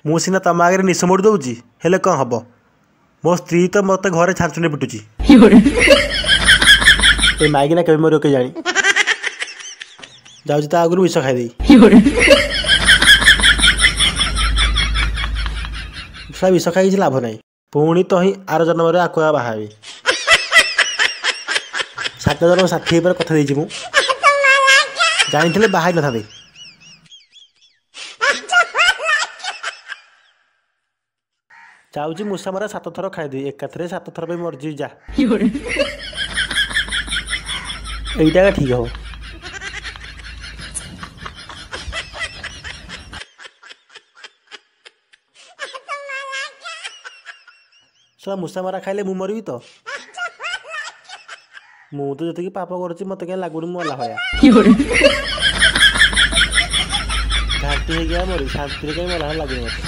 ମୁଁ ସିନା ତମ ଆଗରେ ନିଶ ମୋଡ଼ି ଦେଉଛି, ହେଲେ କ'ଣ ହେବ? ମୋ ସ୍ତ୍ରୀ ତ ମୋତେ ଘରେ ଛାଞ୍ଚୁଣି ପିଟୁଛି। ଏ ମାଇକିନା କେବେ ମରିବ କେଜାଣି? ଯାଉଛି ତା ଆଗରୁ ବିଷ ଖାଇଦେଇ। ବିଷ ଖାଇ କିଛି ଲାଭ ନାହିଁ। ପୁଣି ତ ହିଁ ଆର ଜନ୍ମରେ ଆକୁଆ ବାହା ହେବି। 7 ଜନ୍ମ ସାଥୀ ହେଇପରେ କଥା ଦେଇଛି ମୁଁ। ଜାଣିଥିଲେ ବାହା ହେଇ ନଥାନ୍ତି। ଯାଉଛି ମୂଷା ମରା 7 ଥର ଖାଇଦେବି, ଏକାଥରେ 7 ଥର ପାଇଁ ମରିଯିବି। ଯା এইটা ঠিক হব। সব মূষা মারা খাইলে ମୁଁ ମରିବି ତ? ମୁଁ ତ ଯେତିକି ପାପ କରୁଛି ମତେ କାହିଁ ଲାଗୁନି ମୁଁ ମଲା ଭଳିଆ। ଘାଣ୍ଟି ହେଇକି ମରିବି, ଶାନ୍ତିରେ କାହିଁ ମଲା ଭଳିଆ ଲାଗୁନି ମତେ।